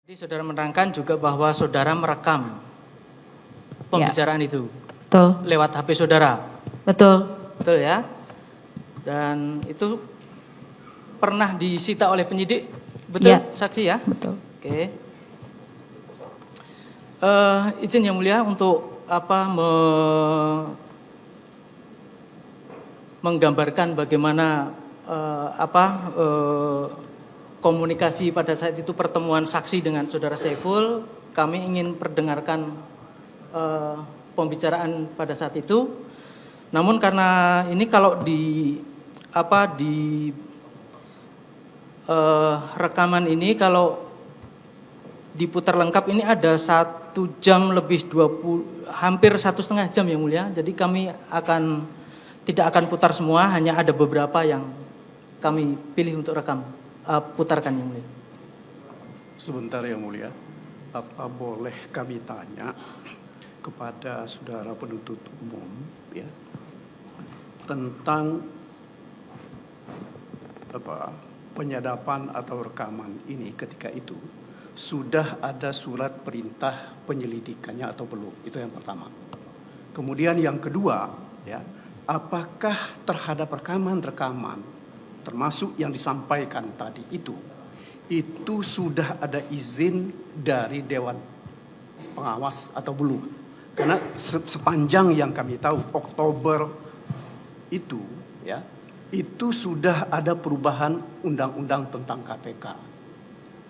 Jadi saudara menerangkan juga bahwa saudara merekam pembicaraan itu. Betul. Lewat HP saudara. Betul. Betul ya? Dan itu pernah disita oleh penyidik, betul Ya. saksi ya? Betul. Oke. Izin yang mulia untuk menggambarkan bagaimana komunikasi pada saat itu, pertemuan saksi dengan saudara Saiful. Kami ingin perdengarkan pembicaraan pada saat itu. Namun karena ini kalau rekaman ini kalau diputar lengkap ini ada 1 jam lebih 20, hampir 1,5 jam yang mulia. Jadi kami tidak akan putar semua, hanya ada beberapa yang kami pilih untuk putarkan yang mulia. Sebentar yang mulia, apa boleh kami tanya kepada saudara penuntut umum ya tentang penyadapan atau rekaman ini ketika itu sudah ada surat perintah penyelidikannya atau belum? Itu yang pertama. Kemudian yang kedua ya, apakah terhadap rekaman-rekaman termasuk yang disampaikan tadi itu sudah ada izin dari Dewan Pengawas atau belum? Karena sepanjang yang kami tahu Oktober itu ya, itu sudah ada perubahan undang-undang tentang KPK.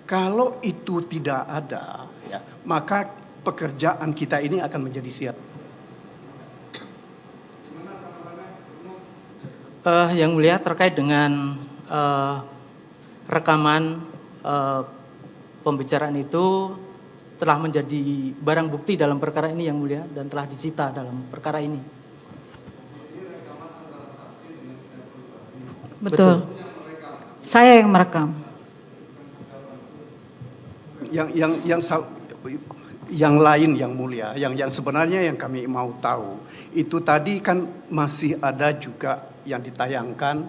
Kalau itu tidak ada ya, maka pekerjaan kita ini akan menjadi sia. Yang mulia, terkait dengan rekaman pembicaraan itu telah menjadi barang bukti dalam perkara ini yang mulia dan telah disita dalam perkara ini. Betul. Saya yang merekam. Yang lain yang mulia, yang sebenarnya yang kami mau tahu itu tadi kan masih ada juga yang ditayangkan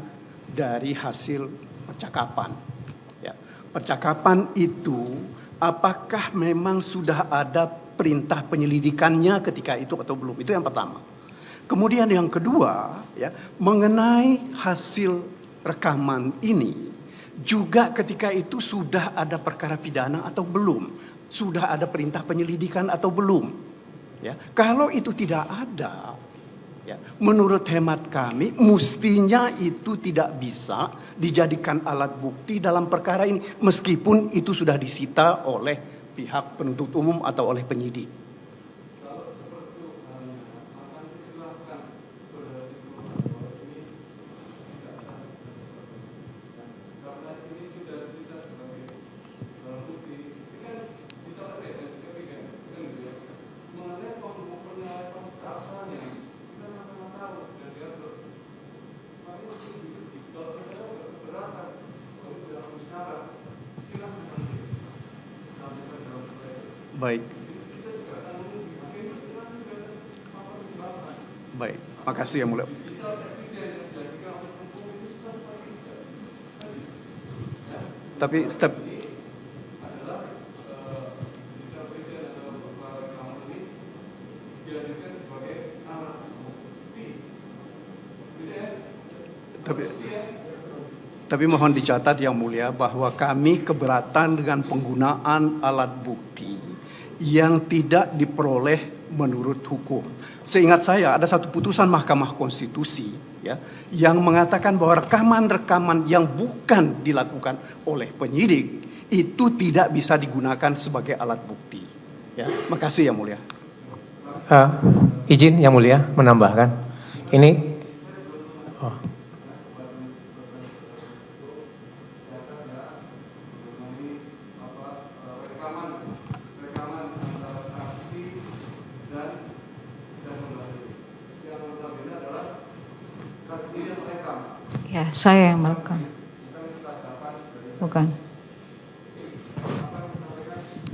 dari hasil percakapan. Ya, percakapan itu apakah memang sudah ada perintah penyelidikannya ketika itu atau belum? Itu yang pertama. Kemudian yang kedua, ya, mengenai hasil rekaman ini juga ketika itu sudah ada perkara pidana atau belum? Sudah ada perintah penyelidikan atau belum? Ya, kalau itu tidak ada, ya, menurut hemat kami mestinya itu tidak bisa dijadikan alat bukti dalam perkara ini meskipun itu sudah disita oleh pihak penuntut umum atau oleh penyidik. Baik, makasih yang mulia. Tapi mohon dicatat yang mulia bahwa kami keberatan dengan penggunaan alat bukti yang tidak diperoleh menurut hukum. Seingat saya ada satu putusan Mahkamah Konstitusi ya yang mengatakan bahwa rekaman-rekaman yang bukan dilakukan oleh penyidik itu tidak bisa digunakan sebagai alat bukti. Ya, makasih yang mulia. Izin yang mulia menambahkan. Ini Ya, saya yang merekam. Bukan.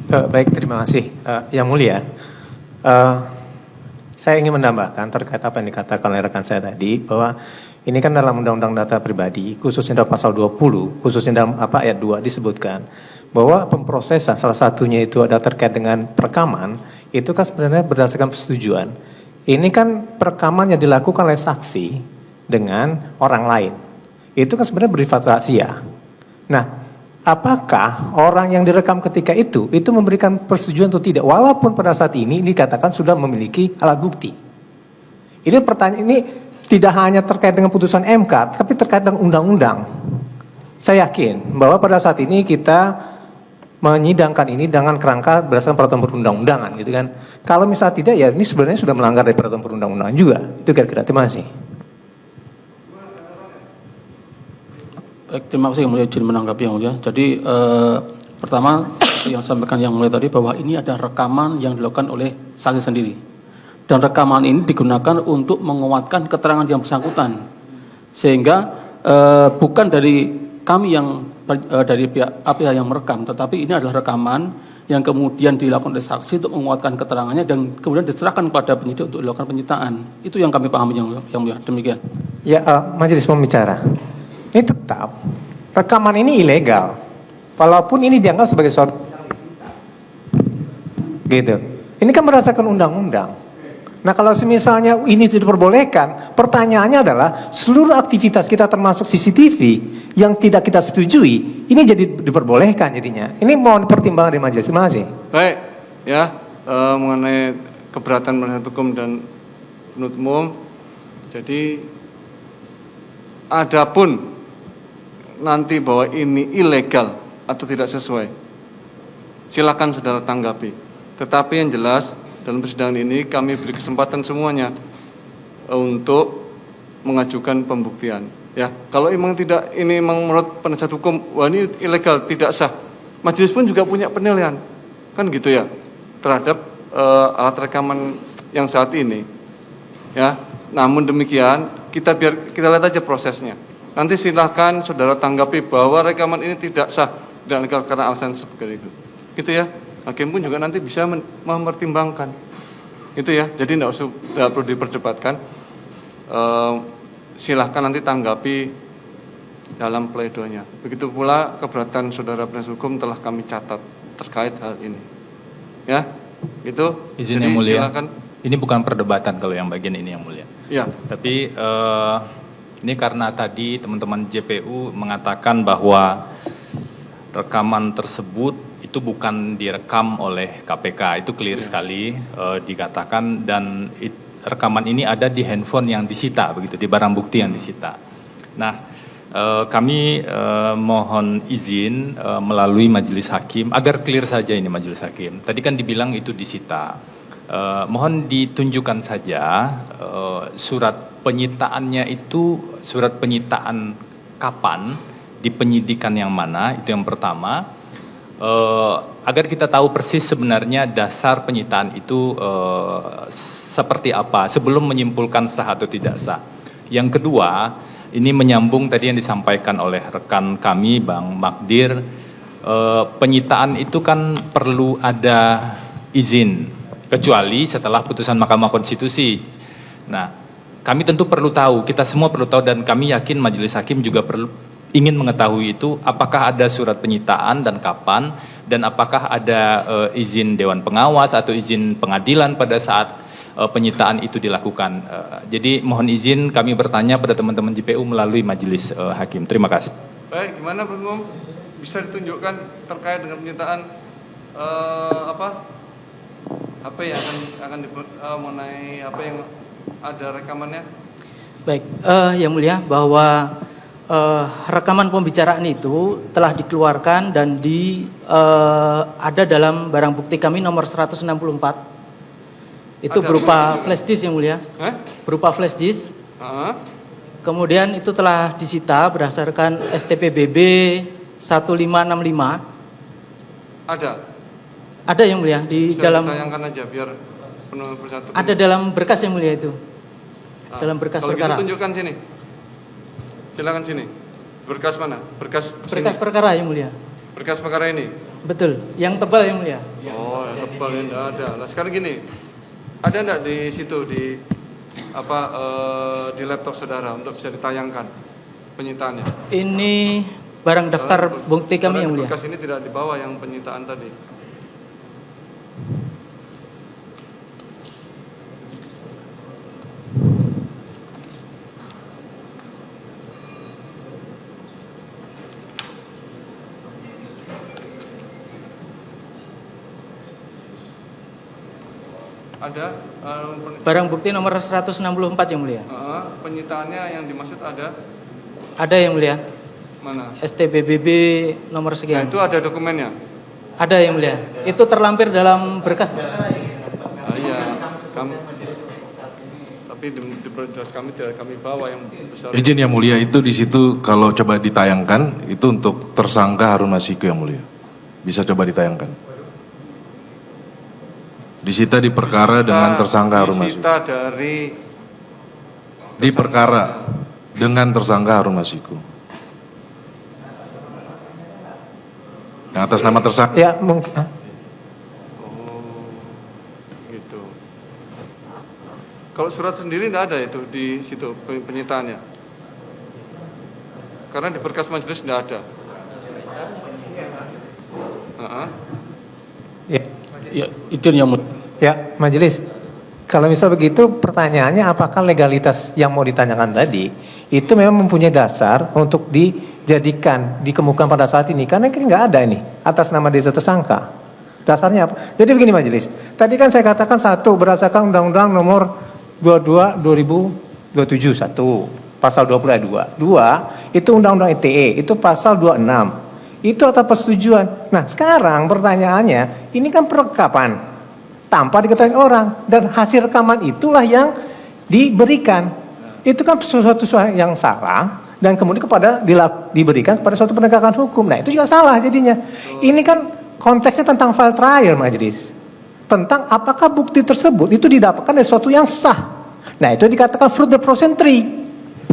Baik, terima kasih. Yang mulia, saya ingin menambahkan terkait apa yang dikatakan oleh rekan saya tadi, bahwa ini kan dalam Undang-Undang Data Pribadi, khususnya dalam pasal 20, khususnya dalam ayat 2 disebutkan bahwa pemprosesan salah satunya itu ada terkait dengan perekaman, itu kan sebenarnya berdasarkan persetujuan. Ini kan perekaman yang dilakukan oleh saksi dengan orang lain. Itu kan sebenarnya bersifat rahasia. Nah, apakah orang yang direkam ketika itu memberikan persetujuan atau tidak? Walaupun pada saat ini dikatakan sudah memiliki alat bukti. Ini pertanyaan ini tidak hanya terkait dengan putusan MK, tapi terkait dengan undang-undang. Saya yakin bahwa pada saat ini kita menyidangkan ini dengan kerangka berdasarkan peraturan perundang-undangan gitu kan. Kalau misalnya tidak ya ini sebenarnya sudah melanggar dari peraturan perundang-undangan juga. Itu kira-kira. Terima kasih. Baik, terima kasih yang mulia, izin menanggapi yang mulia. Jadi pertama yang sampaikan yang mulia tadi bahwa ini ada rekaman yang dilakukan oleh saksi sendiri. Dan rekaman ini digunakan untuk menguatkan keterangan yang bersangkutan. Sehingga bukan dari kami yang dari pihak yang merekam, tetapi ini adalah rekaman yang kemudian dilakukan oleh saksi untuk menguatkan keterangannya dan kemudian diserahkan kepada penyidik untuk dilakukan penyitaan. Itu yang kami pahami yang mulia. Demikian. Ya, majelis pembicara. Ini tetap rekaman ini ilegal. Walaupun ini dianggap sebagai suatu gitu. Ini kan berdasarkan undang-undang. Nah, kalau misalnya ini diperbolehkan, pertanyaannya adalah seluruh aktivitas kita termasuk CCTV yang tidak kita setujui, ini jadi diperbolehkan jadinya. Ini mohon pertimbangan dari majelis. Terima kasih. Baik, ya mengenai keberatan penasihat hukum dan penuntut umum. Jadi, adapun nanti bahwa ini ilegal atau tidak sesuai, silakan saudara tanggapi. Tetapi yang jelas dalam persidangan ini kami beri kesempatan semuanya untuk mengajukan pembuktian. Ya, kalau memang tidak, ini memang menurut penasihat hukum, wah ini ilegal, tidak sah. Majelis pun juga punya penilaian, kan gitu ya, terhadap alat rekaman yang saat ini. Ya, namun demikian kita lihat aja prosesnya. Nanti silahkan saudara tanggapi bahwa rekaman ini tidak sah dan legal karena alasan seperti itu. Gitu ya. Hakim pun juga nanti bisa mempertimbangkan. Itu ya. Jadi tidak perlu diperdebatkan. Silahkan nanti tanggapi dalam pledoinya. Begitu pula keberatan saudara penasihat hukum telah kami catat terkait hal ini. Ya. Gitu. Izin jadi yang mulia. silakan. Ini bukan perdebatan kalau yang bagian ini yang mulia. Ya. Tapi ini karena tadi teman-teman JPU mengatakan bahwa rekaman tersebut itu bukan direkam oleh KPK, itu clear sekali dikatakan, dan rekaman ini ada di handphone yang disita, begitu, di barang bukti yang disita. Nah, kami mohon izin melalui majelis hakim agar clear saja ini majelis hakim. Tadi kan dibilang itu disita. Mohon ditunjukkan saja surat penyitaannya itu, surat penyitaan kapan, di penyidikan yang mana, itu yang pertama, agar kita tahu persis sebenarnya dasar penyitaan itu seperti apa sebelum menyimpulkan sah atau tidak sah. Yang kedua, ini menyambung tadi yang disampaikan oleh rekan kami Bang Magdir, penyitaan itu kan perlu ada izin, kecuali setelah putusan Mahkamah Konstitusi. Nah, kami tentu perlu tahu, kita semua perlu tahu, dan kami yakin majelis hakim juga ingin mengetahui itu, apakah ada surat penyitaan dan kapan, dan apakah ada izin Dewan Pengawas atau izin pengadilan pada saat penyitaan itu dilakukan. Jadi mohon izin kami bertanya pada teman-teman JPU melalui majelis hakim. Terima kasih. Baik, gimana Bang Umum? Bisa ditunjukkan terkait dengan penyitaan apa yang akan mengenai apa yang ada rekamannya? Baik, yang mulia, bahwa rekaman pembicaraan itu telah dikeluarkan dan ada dalam barang bukti kami nomor 164. Itu ada berupa flash disk yang mulia. Berupa flash disk. Kemudian itu telah disita berdasarkan STPBB 1565. Ada yang mulia di bisa dalam. Tayangkan aja biar penuh persatu. Ada dalam berkas yang mulia itu. Dalam berkas kalau perkara. Kalau gitu tunjukkan sini. Silakan sini. Berkas mana? Berkas perkara yang mulia. Berkas perkara ini. Betul. Yang tebal yang mulia. Oh, yang tebal ini ada. Nah, sekarang gini. Ada enggak di situ di di laptop saudara untuk bisa ditayangkan penyitaannya? Ini barang daftar bukti kami yang Di mulia. berkas ini tidak dibawa yang penyitaan tadi. Ada Barang bukti nomor 164 yang mulia. penyitaannya yang dimaksud ada Ada yang mulia. mana? STBBB nomor Nah, sekian. itu ada dokumennya. Ada yang mulia. Itu terlampir dalam berkas. Iya, kami. Tapi di berkas kami tidak kami bawa yang besar. Izin yang mulia, itu di situ kalau coba ditayangkan itu untuk tersangka Harun Masiku yang mulia. Bisa coba ditayangkan. Disita di perkara dengan tersangka Harun Masiku. Disita dari Di perkara dengan tersangka Harun Masiku. Yang atas nama tersangka. Ya mungkin. gitu. Kalau surat sendiri tidak ada itu di situ penyitaannya. Karena di berkas majelis tidak ada. Ya, Ya, izin yang mulia. ya majelis. Kalau misal begitu pertanyaannya apakah legalitas yang mau ditanyakan tadi itu memang mempunyai dasar untuk dijadikan dikemukakan pada saat ini, karena kan nggak ada ini atas nama desa tersangka. Dasarnya apa? Jadi begini majelis. Tadi kan saya katakan satu berdasarkan Undang-Undang Nomor 22 2027 satu pasal 20 ayat 2. Dua itu Undang-Undang ITE itu pasal 26. Itu atas persetujuan. Nah sekarang pertanyaannya ini kan perlengkapan tanpa diketahui orang, dan hasil rekaman itulah yang diberikan. Itu kan sesuatu yang salah dan kemudian diberikan kepada suatu penegakan hukum. Nah itu juga salah jadinya. Ini kan konteksnya tentang file trial majelis, tentang apakah bukti tersebut itu didapatkan dari sesuatu yang sah. Nah itu dikatakan fruit the prosentry.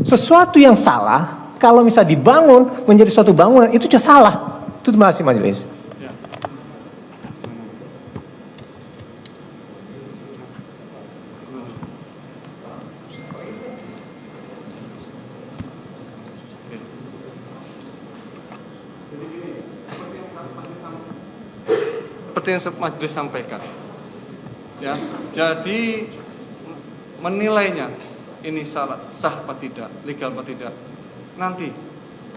Sesuatu yang salah kalau misal dibangun menjadi suatu bangunan itu juga salah. Itu terima kasih majelis. Seperti yang majelis sampaikan. Ya, jadi menilainya ini sah apa tidak, legal apa tidak. Nanti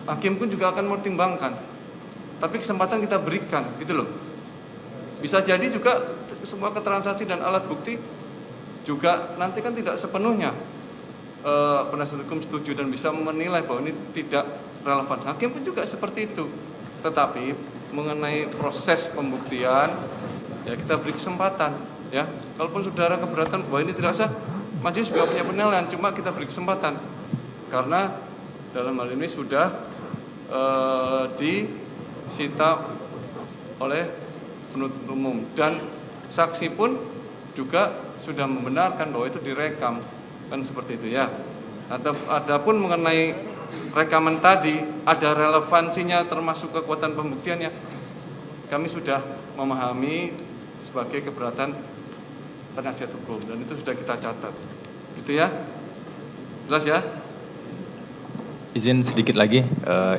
hakim pun juga akan mempertimbangkan. Tapi kesempatan kita berikan, gitu loh. Bisa jadi juga semua keterangan saksi dan alat bukti juga nanti kan tidak sepenuhnya penasihat hukum setuju dan bisa menilai bahwa ini tidak relevan. Hakim pun juga seperti itu. Tetapi mengenai proses pembuktian ya kita beri kesempatan ya. Kalaupun saudara keberatan bahwa ini tidak sah, majelis juga punya penilaian, cuma kita beri kesempatan karena dalam hal ini sudah disita oleh penuntut umum dan saksi pun juga sudah membenarkan bahwa itu direkam, kan seperti itu ya. Adapun mengenai rekaman tadi ada relevansinya termasuk kekuatan pembuktiannya, kami sudah memahami sebagai keberatan penasihat hukum dan itu sudah kita catat, gitu ya. Jelas ya? Izin sedikit lagi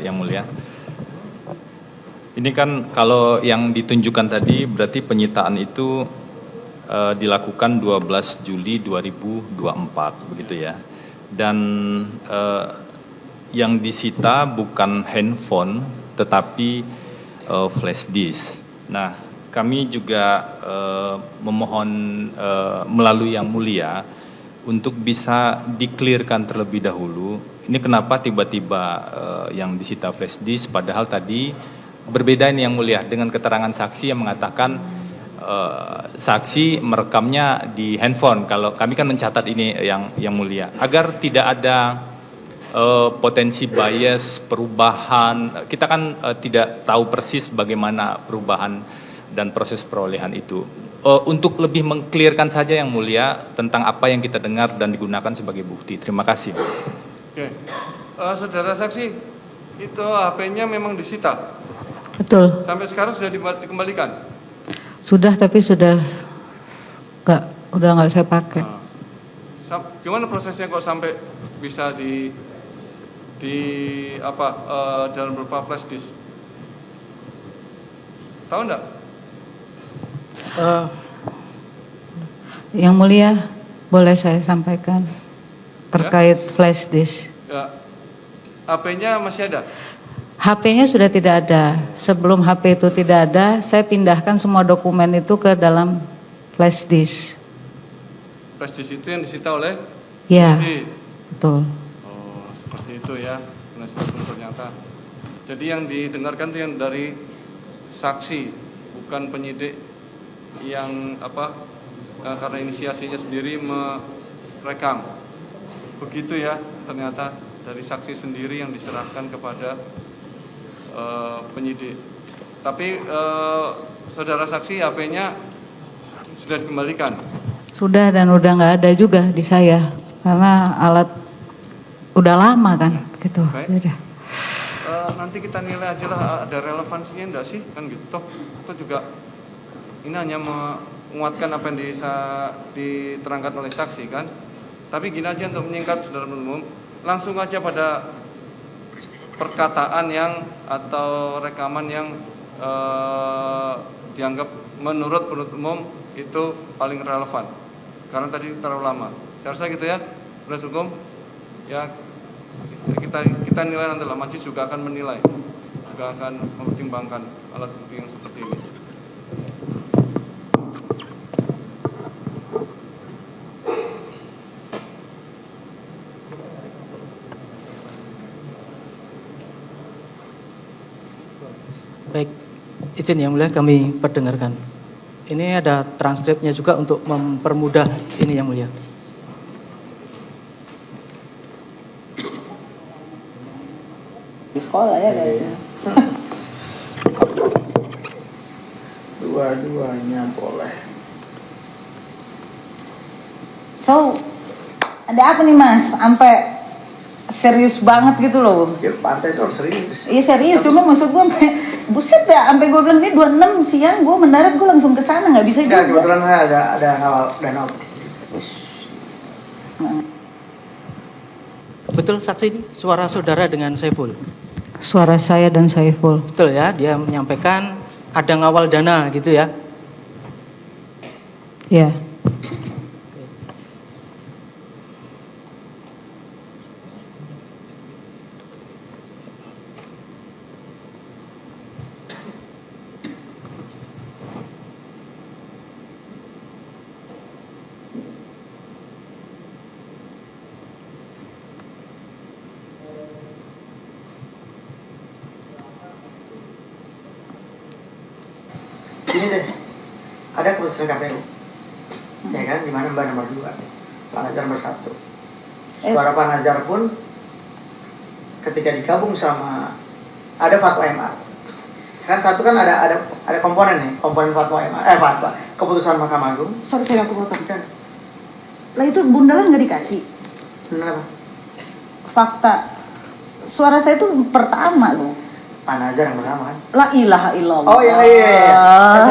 yang mulia. Ini kan kalau yang ditunjukkan tadi berarti penyitaan itu dilakukan 12 Juli 2024 begitu ya. Dan yang disita bukan handphone tetapi flash disk. Nah, kami juga memohon melalui yang mulia untuk bisa di-clearkan terlebih dahulu. Ini kenapa tiba-tiba yang disita flash disk padahal tadi berbeda ini yang mulia dengan keterangan saksi yang mengatakan saksi merekamnya di handphone. Kalau kami kan mencatat ini yang mulia agar tidak ada potensi bias perubahan. Kita kan tidak tahu persis bagaimana perubahan dan proses perolehan itu. Untuk lebih mengklirkan saja yang mulia tentang apa yang kita dengar dan digunakan sebagai bukti. Terima kasih. Oke. Saudara saksi, itu HP-nya memang disita. Betul. Sampai sekarang sudah dikembalikan. Sudah, tapi udah nggak saya pakai. Gimana prosesnya kok sampai bisa di dalam beberapa flash disk. Tahu enggak? Yang mulia, boleh saya sampaikan terkait flash disk. Ya. HP-nya masih ada? HP-nya sudah tidak ada. Sebelum HP itu tidak ada, saya pindahkan semua dokumen itu ke dalam flash disk. Flash disk itu yang disita oleh Ya, penyidik. betul. Oh, seperti itu ya. Penasihat hukum ternyata. Jadi yang didengarkan itu yang dari saksi, bukan penyidik yang karena inisiasinya sendiri merekam. Begitu ya, ternyata dari saksi sendiri yang diserahkan kepada penyidik. Tapi saudara saksi HP-nya sudah dikembalikan. Sudah dan udah nggak ada juga di saya karena alat udah lama kan gitu. Baik. Beda. Nanti kita nilai aja lah ada relevansinya enggak sih kan gitu. Toh itu juga ini hanya menguatkan apa yang diterangkan oleh saksi kan. Tapi gini aja untuk menyingkat saudara umum, langsung aja pada perkataan yang atau rekaman yang dianggap menurut penuntut umum itu paling relevan karena tadi terlalu lama. Saya rasa gitu ya, penasihat hukum. Ya kita nilai nanti lah, majelis juga akan menilai, juga akan mempertimbangkan alat bukti yang seperti ini. Baik, izin yang mulia kami perdengarkan. Ini ada transkripnya juga untuk mempermudah ini yang mulia. Di sekolah ya kayaknya. Dua-duanya boleh. So, ada apa nih Mas? Sampai serius banget gitu loh. Ya partai itu harus serius. Iya serius, cuma maksud gue sampai buset ya, sampai gue bilang ini 26 siang gue mendarat gue langsung ke sana, nggak bisa Enggak, juga. kebetulan ada awal dan awal. Betul saksi ini suara saudara dengan Saiful. Suara saya dan Saiful. Betul ya, dia menyampaikan ada ngawal dana gitu ya. Ya. Ini deh, ada keputusan KPU, ya kan, di mana Mbak nomor 2, Pak Nazar nomor 1. Suara Pak Nazar pun ketika digabung sama ada fatwa MA, kan satu kan ada komponen nih, komponen fatwa MA, fatwa keputusan Mahkamah Agung. Sorry saya aku potong kan. Lah itu bundaran nggak dikasih. Benar apa? Fakta suara saya itu pertama loh. Pak Nazar yang pertama kan? La ilaha illallah. Oh iya.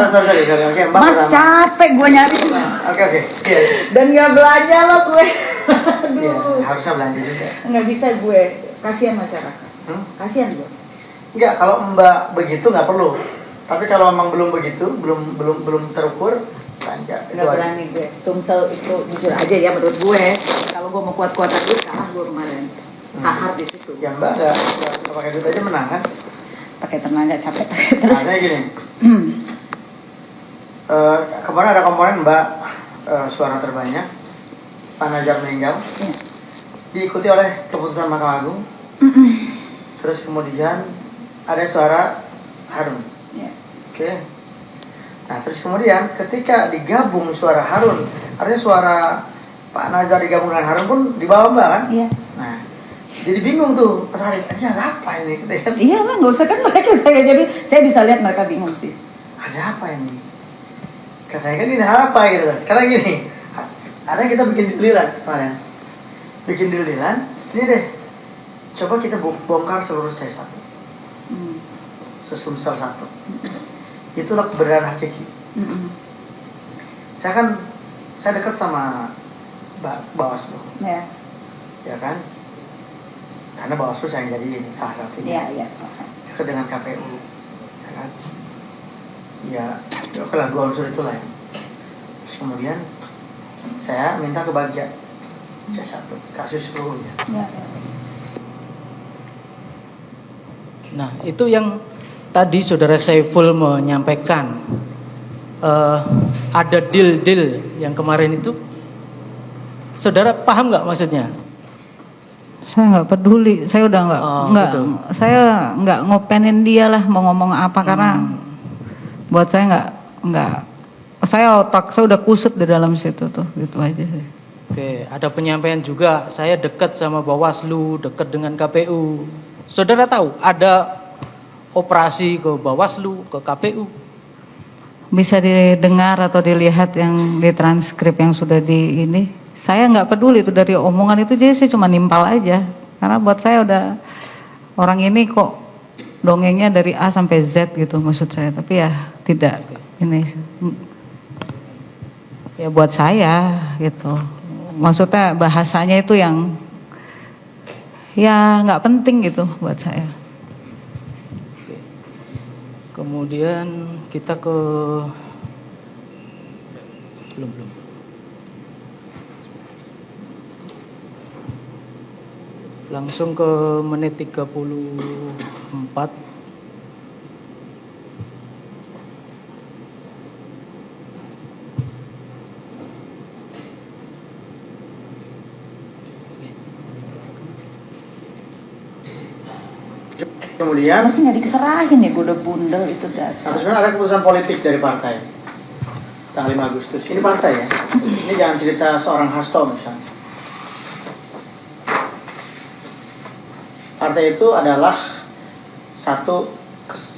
Sorry. Oke, Mbak Mas pertama. capek gue nyari. Oke. Iya. Dan nggak belanja loh gue. Iya, Aduh. harusnya belanja juga. Nggak bisa gue, kasihan masyarakat. Kasihan gue. Enggak, kalau Mbak begitu nggak perlu. Tapi kalau memang belum begitu, belum terukur, belanja. Nggak berani gue. Sumsel itu jujur aja ya menurut gue. Kalau gue mau kuat-kuatan gue kalah gue kemarin. Hard di situ. Ya Mbak nggak pakai duit aja menang kan? Pakai tenaga capek. Terus Nah, gini. Kemarin ada komponen Mbak suara terbanyak, Pak Nazar meninggal, ya. diikuti oleh keputusan Mahkamah Agung. Terus kemudian ada suara Harun. Ya. Oke. Nah, terus kemudian ketika digabung suara Harun, artinya suara Pak Nazar digabung dengan Harun pun di bawah Mbak kan? Iya. Nah, jadi bingung tuh Pak Sarif, ini ada apa ini? Iya lah, nggak usah kan mereka jadi saya bisa lihat mereka bingung sih. Ada apa ini? Katanya kan ini apa gitu. Sekarang gini, ada kita bikin dililan kemarin. Bikin dililan, ini deh. Coba kita bongkar seluruh C1. Sumsel 1. Itulah kebenaran hakiki. Saya dekat sama Bawaslu. Ya. Ya kan? karena Bawaslu saya jadi salah satunya. Iya. Dekat dengan KPU, ya kan? Ya, oke lah, dua unsur itulah ya. Terus kemudian saya minta kebagian C1 kasus seluruhnya. Nah, itu yang tadi Saudara Saiful menyampaikan, ada deal-deal yang kemarin itu, Saudara paham nggak maksudnya? Saya nggak peduli, saya udah gitu. saya nggak ngopenin dia lah mau ngomong apa, karena buat saya saya udah kusut di dalam situ tuh, gitu aja sih. Oke, ada penyampaian juga, saya dekat sama Bawaslu, dekat dengan KPU. Saudara tahu ada operasi ke Bawaslu, ke KPU? Bisa didengar atau dilihat yang di transkrip yang sudah di ini. Saya nggak peduli itu dari omongan itu, jadi saya cuma nimpal aja. Karena buat saya udah, orang ini kok dongengnya dari A sampai Z gitu maksud saya. Tapi ya tidak, ini ya buat saya gitu. Maksudnya bahasanya itu yang ya nggak penting gitu buat saya. Kemudian kita ke belum. Langsung ke menit 34. Kemudian Tapi nggak dikeserahin ya, gue udah bundel itu data. sebenarnya ada keputusan politik dari partai tanggal 5 Agustus. Ini partai ya. Ini jangan cerita seorang Hasto misalnya. Partai itu adalah satu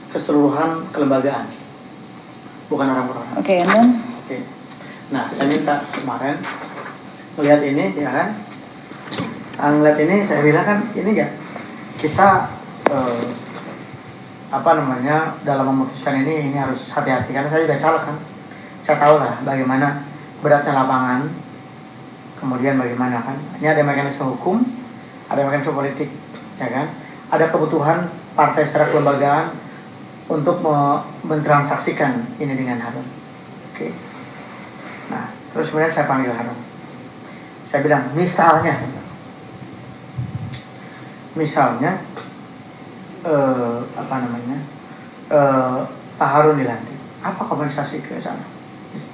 keseluruhan kelembagaan, bukan orang per orang. Oke, and then? Oke. Nah, saya minta kemarin melihat ini, ya kan? Ngeliat ini, saya bilang kan, ini ya kita dalam memutuskan ini harus hati-hati, karena saya juga caleg kan. Saya tahu lah bagaimana beratnya lapangan, kemudian bagaimana kan. Ini ada mekanisme hukum, ada mekanisme politik, ya kan. Ada kebutuhan partai secara kelembagaan untuk mentransaksikan ini dengan Harun. Oke. Nah, terus kemudian saya panggil Harun. Saya bilang, misalnya Pak Harun dilantik, apa kompensasi ke sana?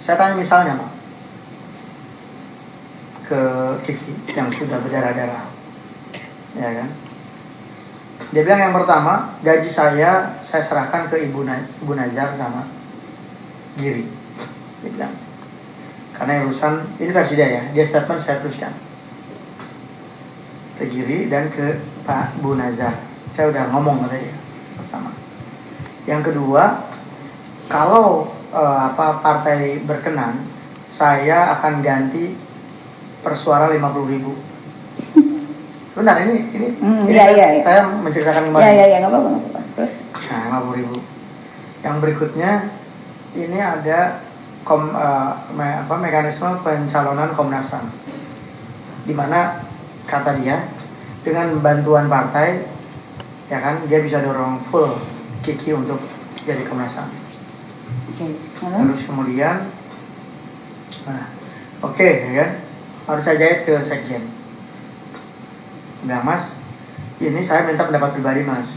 Saya tanya misalnya Pak, ke Kiki yang sudah berdarah-darah, ya kan? Dia bilang yang pertama, gaji saya serahkan ke Ibu Nazar sama Giri. Dia bilang, karena urusan ini versi dia statement saya teruskan ke Giri dan ke Pak Bu Nazar. Saya udah ngomong sama dia pertama. Yang kedua, kalau partai berkenan, saya akan ganti per suara 50.000. Bentar, ini Iya. saya menceritakan kemarin. Iya, nggak apa-apa. Terus? Nah, 50.000. Yang berikutnya, ini ada mekanisme pencalonan Komnas HAM, di mana kata dia dengan bantuan partai, ya kan, dia bisa dorong full Kiki untuk jadi Komnas HAM. Terus kemudian, ya kan, harus saya jahit ke sekjen. Bilang, Mas, ini saya minta pendapat pribadi, Mas.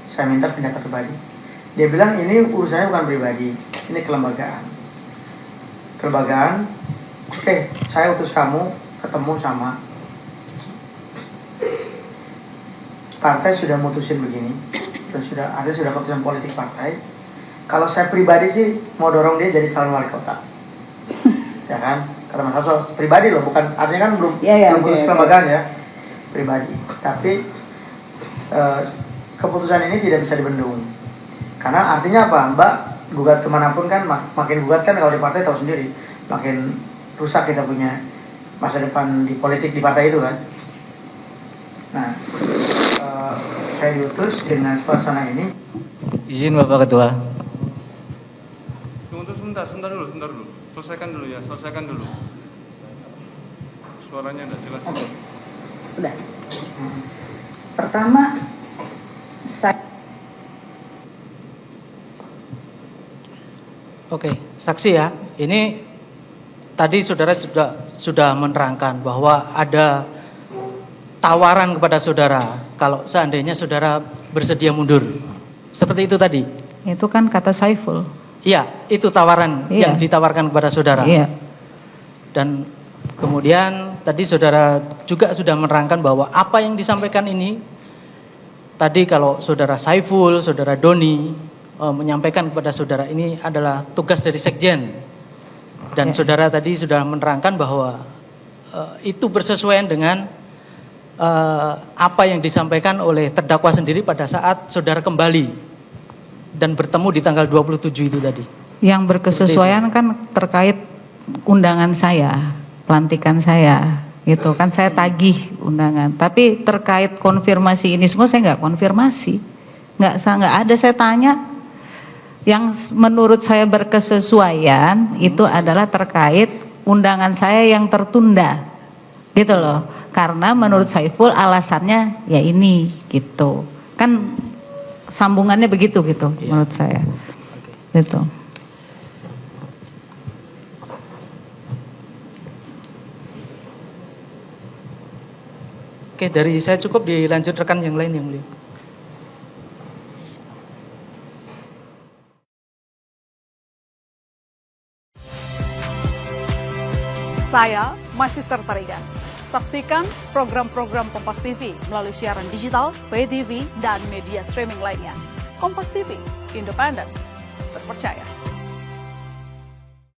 Saya minta pendapat pribadi. Dia bilang ini urusannya bukan pribadi, ini kelembagaan. Oke, saya utus kamu ketemu sama partai, sudah mutusin begini, dan sudah keputusan politik partai. Kalau saya pribadi sih mau dorong dia jadi calon wali kota, ya kan? Karena Mas Hasto pribadi loh, bukan artinya kan belum putus kelembagaan ya, pribadi. Tapi keputusan ini tidak bisa dibendung, karena artinya apa, Mbak? Gugat kemanapun kan, makin gugat kan kalau di partai tahu sendiri, makin rusak kita punya masa depan di politik di partai itu kan. Nah, saya diutus dengan suasana ini. Izin Bapak Ketua. Tunggu sebentar dulu. Selesaikan dulu. Suaranya udah jelas. Udah. Pertama, Oke, saksi ya. Ini tadi saudara sudah menerangkan bahwa ada tawaran kepada saudara kalau seandainya saudara bersedia mundur. Seperti itu tadi. itu kan kata Saiful. Iya, itu tawaran Iya. yang ditawarkan kepada saudara. Iya. Dan kemudian tadi saudara juga sudah menerangkan bahwa apa yang disampaikan ini tadi kalau saudara Saiful, saudara Doni menyampaikan kepada saudara ini adalah tugas dari sekjen. Dan saudara tadi sudah menerangkan bahwa itu bersesuaian dengan apa yang disampaikan oleh terdakwa sendiri pada saat saudara kembali dan bertemu di tanggal 27 itu tadi. Yang berkesesuaian kan terkait undangan saya, pelantikan saya, gitu kan saya tagih undangan. Tapi terkait konfirmasi ini semua saya nggak konfirmasi, nggak ada saya tanya. Yang menurut saya berkesesuaian itu adalah terkait undangan saya yang tertunda, gitu loh. Karena menurut Saiful alasannya ya ini, gitu. Kan sambungannya begitu gitu, menurut saya, gitu. Oke, dari saya cukup, dilanjut rekan yang lain yang mulia. Saya Magister Tarigan. Saksikan program-program Kompas TV melalui siaran digital, pay TV, dan media streaming lainnya. Kompas TV, independen, terpercaya.